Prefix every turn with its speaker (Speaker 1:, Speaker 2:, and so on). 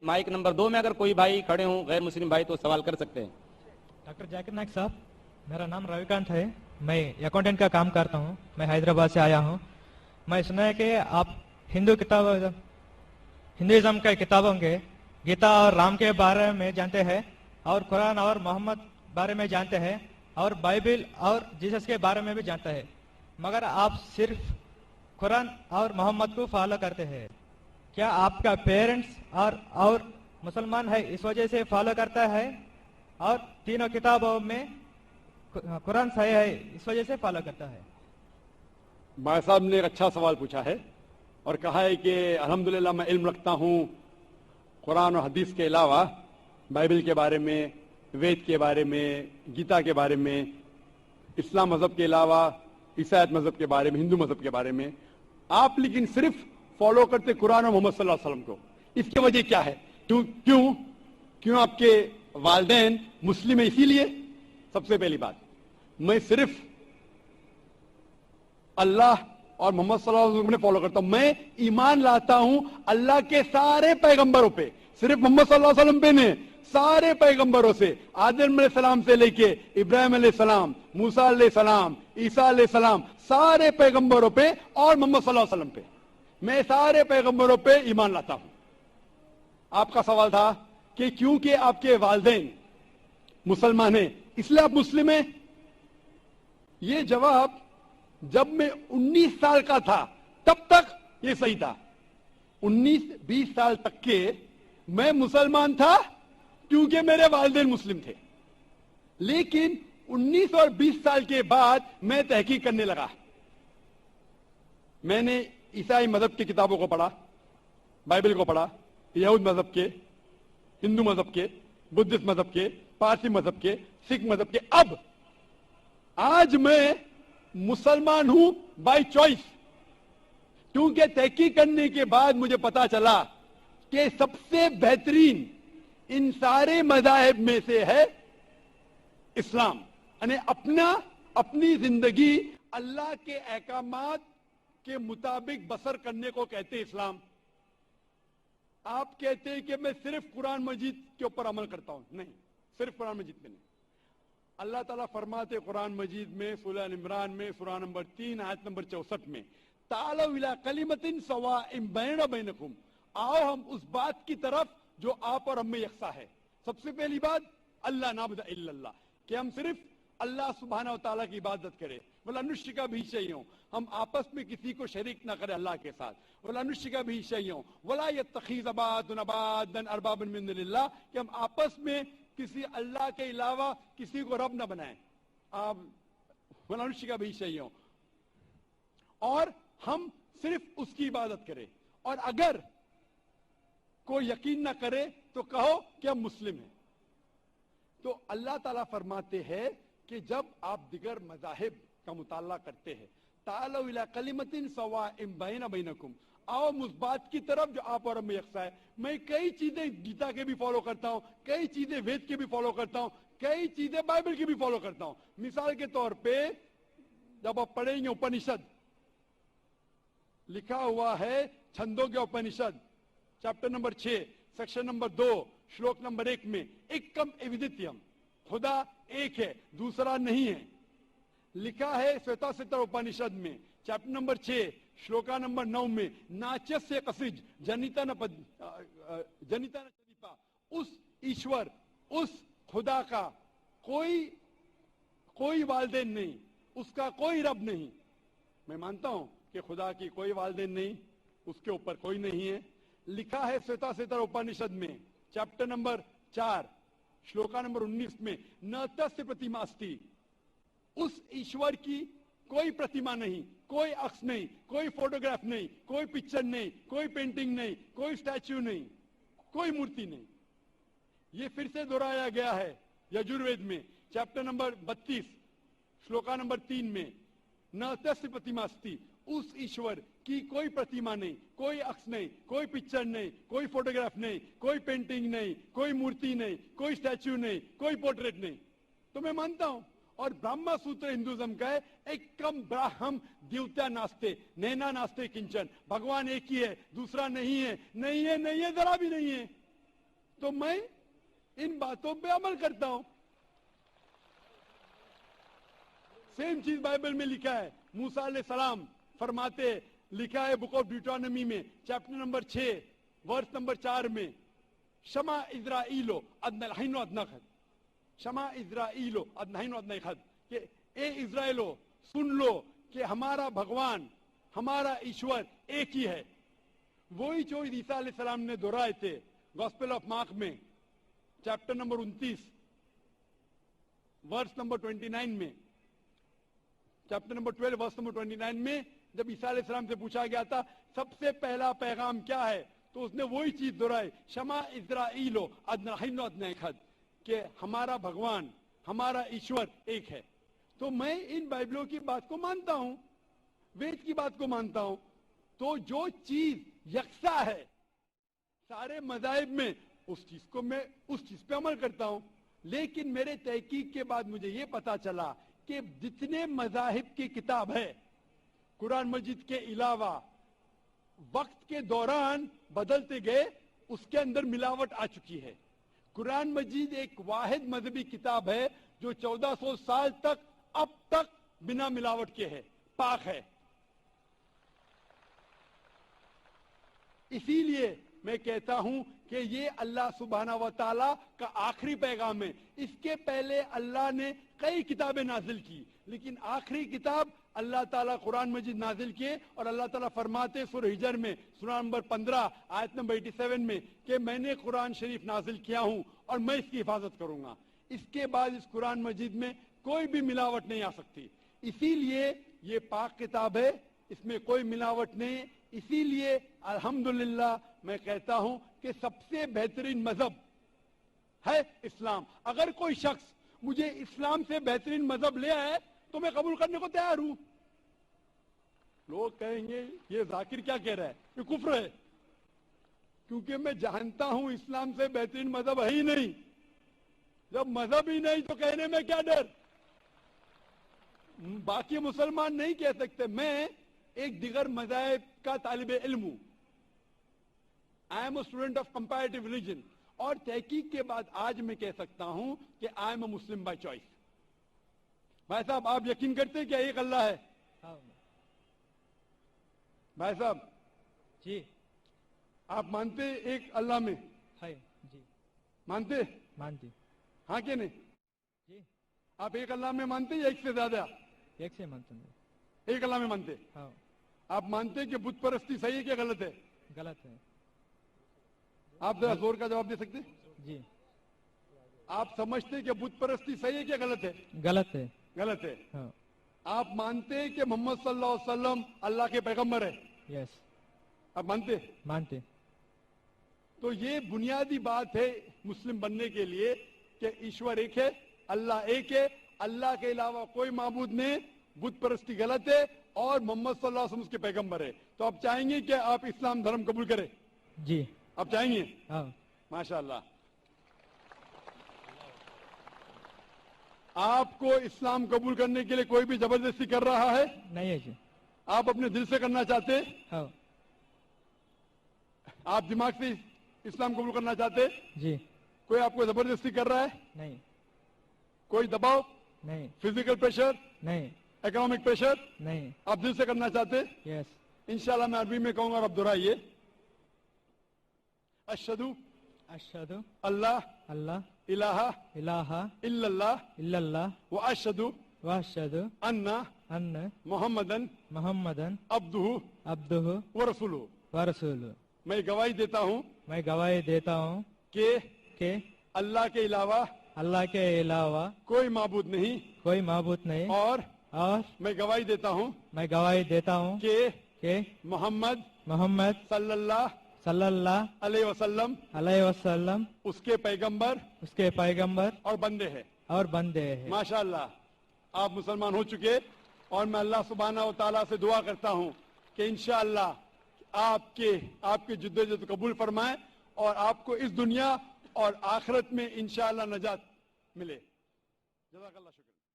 Speaker 1: Mic number 2 में अगर कोई भाई खड़े हों गैर मुस्लिम भाई तो सवाल कर सकते हैं।
Speaker 2: डॉक्टर जाकिर नाइक साहब, मेरा नाम रविकांत है। मैं अकाउंटेंट का काम करता हूँ। मैं हैदराबाद से आया हूँ। मैं सुना है कि आप हिंदुइज्म के किताबों के गीता और राम के बारे में जानते हैं, और कुरान और मोहम्मद बारे में जानते हैं, और बाइबल और जीसस के बारे में भी जानते हैं, मगर आप सिर्फ कुरान और मोहम्मद को फॉलो करते हैं। क्या आपका पेरेंट्स और मुसलमान है इस वजह से फॉलो करता है, और तीनों किताबों में कुरान सही है इस वजह से फॉलो करता है?
Speaker 3: भाई साहब ने एक अच्छा सवाल पूछा है और कहा है कि अल्हम्दुलिल्लाह मैं इल्म रखता हूँ कुरान और हदीस के अलावा, बाइबल के बारे में, वेद के बारे में, गीता के बारे में, इस्लाम मजहब के अलावा ईसाईयत मजहब के बारे में, हिंदू मजहब के बारे में। आप लेकिन सिर्फ फॉलो करते कुरान और मोहम्मद सल्लल्लाहु अलैहि वसल्लम को। इसकी वजह क्या है? क्यों आपके वालिदैन मुस्लिम है इसीलिए? सबसे पहली बात, मैं सिर्फ अल्लाह और मोहम्मद सल्लल्लाहु अलैहि वसल्लम ने फॉलो करता हूं। मैं ईमान लाता हूं अल्लाह के सारे पैगंबरों पे, सिर्फ मोहम्मद सल्लल्लाहु अलैहि वसल्लम पे नहीं, सारे पैगंबरों से, आदम अलैहिस्सलाम से लेके इब्राहिम अलैहिस्सलाम, मूसा अलैहिस्सलाम, ईसा अलैहिस्सलाम, सारे पैगंबरों पे और मोहम्मद सल्लल्लाहु अलैहि वसल्लम पे, मैं सारे पैगंबरों पे ईमान लाता हूं। आपका सवाल था कि क्योंकि आपके वालिदैन मुसलमान हैं इसलिए आप मुस्लिम हैं। ये जवाब जब मैं 19 साल का था तब तक ये सही था। 19-20 साल तक के मैं मुसलमान था क्योंकि मेरे वालिदैन मुस्लिम थे। लेकिन 19 और 20 साल के बाद मैं तहकीक करने लगा। मैंने ईसाई मजहब की किताबों को पढ़ा, बाइबल को पढ़ा, यहूद मजहब के, हिंदू मजहब के, बुद्धिस्ट मजहब के, पारसी मजहब के, सिख मजहब के। अब आज मैं मुसलमान हूं बाय चॉइस, क्योंकि तहकीक करने के बाद मुझे पता चला कि सबसे बेहतरीन इन सारे मज़ाहिब में से है इस्लाम। यानी अपनी जिंदगी अल्लाह के अहकामात के मुताबिक बसर करने को कहते हैं इस्लाम। आप कहते हैं कि मैं सिर्फ कुरान मजीद के ऊपर अमल करता हूं। नहीं, सिर्फ कुरान मजीद में नहीं। अल्लाह ताला फरमाते कुरान मजीद में सूरह इमरान में सूरह नंबर 3 आयत नंबर 64 में, तालौ इला कलिमतिन सवाइम बैना बैनकुम, आओ हम उस बात की तरफ जो आप और हम में यकसा है। सबसे पहली बात अल्लाह नाबुद इल्लल्लाह, कि हम सिर्फ अल्लाह सुब्हानहू व तआला की इबादत करें। वला नुश्रिका भी शैअन, हम आपस में किसी को शरीक ना करें अल्लाह के साथ। वला नुश्रिका भी शैअन वला यत्तखिज़ बादुन अरबाबन मिन दुनिल्लाह, कि हम आपस में किसी अल्लाह के अलावा किसी को रब ना बनाएं। आप वला नुश्रिका भी शैअन, और हम सिर्फ उसकी इबादत करें। और अगर कोई यकीन ना करे तो कहो कि हम मुस्लिम हैं। तो अल्लाह ताला फरमाते हैं कि जब आप दिगर मज़ाहिब का मुताला करते हैं, तालौ इला कलिमतिन सवाइम बैना बैनकुम, आओ उस बात की तरफ जो आप और हम में यकसा है। मैं कई चीजें गीता के भी फॉलो करता हूं, कई चीजें वेद के भी फॉलो करता हूं, कई चीजें बाइबल की भी फॉलो करता हूं। मिसाल के तौर पे जब आप पढ़ेंगे उपनिषद, लिखा हुआ है छंदों के उपनिषद चैप्टर नंबर 6 सेक्शन नंबर 2 श्लोक नंबर 1 में, एकम एविदित्यम, खुदा एक है दूसरा नहीं है। लिखा है श्वेताश्वतर उपनिषद में चैप्टर नंबर 6 श्लोका नंबर 9 में, नाचस्य कसिज जनिता न चनिपा, उस ईश्वर उस खुदा का कोई वालिदैन नहीं, उसका कोई रब नहीं। मैं मानता हूं कि खुदा की कोई वालिदैन नहीं, उसके ऊपर कोई नहीं है। लिखा है श्वेताश्वतर उपनिषद में चैप्टर नंबर 4 श्लोका नंबर 19 में, न तस्य प्रतिमा अस्ति, उस ईश्वर की कोई प्रतिमा नहीं, कोई अक्स नहीं, कोई फोटोग्राफ नहीं, कोई पिक्चर नहीं, कोई पेंटिंग नहीं, कोई स्टैच्यू नहीं, कोई मूर्ति नहीं। ये फिर से दोहराया गया है यजुर्वेद में चैप्टर नंबर 32 श्लोका नंबर 3 में, न तस्य प्रतिमा अस्ति, उस ईश्वर की कोई प्रतिमा नहीं, कोई अक्स नहीं, कोई पिक्चर नहीं, कोई फोटोग्राफ नहीं, कोई पेंटिंग नहीं, कोई मूर्ति नहीं, कोई स्टैच्यू नहीं, कोई पोर्ट्रेट नहीं। तो मैं मानता हूं, और ब्रह्मा सूत्र हिंदुइज्म का है, एकम ब्राह्म द्वितीया नास्ते नैना नास्ते किंचन, भगवान एक ही है दूसरा नहीं है, नहीं है, नहीं है, जरा भी नहीं है। تو میں ان باتوں پہ عمل کرتا ہوں. سیم چیز بائبل میں لکھا ہے. موسیٰ علیہ السلام فرماتے, لکھا ہے بک آف ڈیوٹرانومی میں چیپٹر نمبر 6 ورس نمبر 4 میں, شما اسرائیلو ادنحین ادنخد, شما اسرائیلو ادنحین ادنخد, کہ اے اسرائیلو سن لو کہ ہمارا بھگوان, ہمارا ایشور ایک ہی ہے. وہی جو عیسیٰ علیہ السلام نے دہرائے تھے گاسپل آف مارک میں چیپٹر نمبر 29 ورس نمبر 29 میں, چیپٹر نمبر 12 ورس نمبر 29 میں, جب عیسیٰ علیہ السلام سے پوچھا گیا تھا سب سے پہلا پیغام کیا ہے, تو اس نے وہی چیز دہرائی, شما اسرائیلو ادنحین ادنخد, کہ ہمارا بھگوان, ہمارا ایشور ایک ہے. تو میں ان بائبلوں کی بات کو مانتا ہوں, وید کی بات کو مانتا ہوں. تو جو چیز یکساں ہے سارے مذاہب میں, اس چیز پہ عمل کرتا ہوں. لیکن میرے تحقیق کے بعد مجھے یہ پتا چلا کہ جتنے مذاہب کی کتاب ہے قرآن مجید کے علاوہ, وقت کے دوران بدلتے گئے, اس کے اندر ملاوٹ آ چکی ہے. قرآن مجید ایک واحد مذہبی کتاب ہے جو 1400 سال تک اب تک بنا ملاوٹ کے ہے, پاک ہے. اسی لیے میں کہتا ہوں کہ یہ اللہ سبحانہ و تعالیٰ کا آخری پیغام ہے. اس کے پہلے اللہ نے کئی کتابیں نازل کی, لیکن آخری کتاب اللہ تعالیٰ قرآن مجید نازل کیے, اور اللہ تعالیٰ فرماتے سورہ ہجر میں سورہ نمبر 15 آیت نمبر 87 میں کہ میں نے قرآن شریف نازل کیا ہوں اور میں اس کی حفاظت کروں گا. اس کے بعد اس قرآن مجید میں کوئی بھی ملاوٹ نہیں آ سکتی. اسی لیے یہ پاک کتاب ہے, اس میں کوئی ملاوٹ نہیں. اسی لیے الحمدللہ میں کہتا ہوں کہ سب سے بہترین مذہب ہے اسلام. اگر کوئی شخص مجھے اسلام سے بہترین مذہب لے آئے تو میں قبول کرنے کو تیار ہوں. لوگ کہیں گے یہ ذاکر کیا کہہ رہا ہے, یہ کفر ہے, کیونکہ میں جانتا ہوں اسلام سے بہترین مذہب ہے ہی نہیں. جب مذہب ہی نہیں تو کہنے میں کیا ڈر. باقی مسلمان نہیں کہہ سکتے. میں ایک دیگر مذاہب کا طالب علم ہوں. I am a student of comparative religion, اور تحقیق کے بعد آج میں کہہ سکتا ہوں کہ I am a Muslim by choice. بھائی صاحب آپ یقین کرتے ہیں کہ ایک اللہ ہے؟ بھائی صاحب
Speaker 2: جی.
Speaker 3: آپ مانتے ایک اللہ میں؟
Speaker 2: ہے جی.
Speaker 3: مانتے؟
Speaker 2: مانتی.
Speaker 3: ہاں کہ نہیں؟
Speaker 2: جی.
Speaker 3: آپ ایک اللہ میں مانتے یا ایک سے زیادہ؟
Speaker 2: ایک سے مانتا ہوں.
Speaker 3: ایک اللہ میں مانتے.
Speaker 2: ہاں.
Speaker 3: آپ مانتے کہ بت پرستی صحیح ہے کہ غلط ہے؟
Speaker 2: غلط ہے.
Speaker 3: آپ ذرا زور کا جواب دے سکتے؟
Speaker 2: جی.
Speaker 3: آپ سمجھتے کہ بت پرستی صحیح ہے کہ غلط ہے؟
Speaker 2: غلط ہے.
Speaker 3: غلط ہے.
Speaker 2: ہاں.
Speaker 3: آپ مانتے کہ محمد صلی اللہ علیہ وسلم اللہ کے پیغمبر ہے؟
Speaker 2: یس.
Speaker 3: آپ مانتے؟
Speaker 2: مانتے.
Speaker 3: تو یہ بنیادی بات ہے مسلم بننے کے لیے کہ ایشور ایک ہے, اللہ ایک ہے, اللہ کے علاوہ کوئی معبود نہیں, بت پرستی غلط ہے, اور محمد صلی اللہ علیہ وسلم اس کے پیغمبر ہے. تو آپ چاہیں گے کہ آپ اسلام دھرم قبول کریں؟
Speaker 2: جی.
Speaker 3: آپ چاہیں گے؟
Speaker 2: ہاں.
Speaker 3: ماشاءاللہ. آپ کو اسلام قبول کرنے کے لیے کوئی بھی زبردستی کر رہا ہے؟
Speaker 2: نہیں ہے جی.
Speaker 3: آپ اپنے دل سے کرنا چاہتے؟
Speaker 2: ہاں.
Speaker 3: آپ دماغ سے اسلام قبول کرنا چاہتے؟
Speaker 2: جی.
Speaker 3: کوئی آپ کو زبردستی کر رہا ہے؟
Speaker 2: نہیں.
Speaker 3: کوئی دباؤ,
Speaker 2: نہیں.
Speaker 3: فزیکل پریشر,
Speaker 2: نہیں.
Speaker 3: اکنامک پریشر,
Speaker 2: نہیں.
Speaker 3: آپ دل سے کرنا چاہتے؟
Speaker 2: یس.
Speaker 3: انشاءاللہ میں عربی میں کہوں گا اور آپ دہرائیے. اشہدو
Speaker 2: اشہد
Speaker 3: اللہ
Speaker 2: اللہ
Speaker 3: الہ
Speaker 2: الہ
Speaker 3: الا اللہ
Speaker 2: الا اللہ
Speaker 3: واشہدو
Speaker 2: واشہد
Speaker 3: ان
Speaker 2: ان
Speaker 3: محمدن
Speaker 2: محمدن
Speaker 3: عبدہ
Speaker 2: عبدہ
Speaker 3: ورسولہ.
Speaker 2: ورسولہ.
Speaker 3: میں گواہی دیتا ہوں
Speaker 2: میں گواہی دیتا ہوں کہ
Speaker 3: اللہ کے علاوہ
Speaker 2: اللہ کے علاوہ
Speaker 3: کوئی معبود نہیں,
Speaker 2: کوئی معبود نہیں,
Speaker 3: اور
Speaker 2: اور
Speaker 3: میں گواہی دیتا ہوں
Speaker 2: میں گواہی دیتا ہوں
Speaker 3: کہ
Speaker 2: محمد
Speaker 3: صلی اللہ
Speaker 2: صلی اللہ
Speaker 3: علیہ وسلم
Speaker 2: علیہ وسلم
Speaker 3: اس کے پیغمبر
Speaker 2: اس کے پیغمبر
Speaker 3: اور بندے ہیں.
Speaker 2: اور بندے ہیں.
Speaker 3: ماشاءاللہ آپ مسلمان ہو چکے, اور میں اللہ سبحانہ و تعالیٰ سے دعا کرتا ہوں کہ انشاءاللہ آپ کے جدوجہد قبول فرمائیں, اور آپ کو اس دنیا اور آخرت میں انشاءاللہ نجات ملے. جزاک اللہ. شکریہ.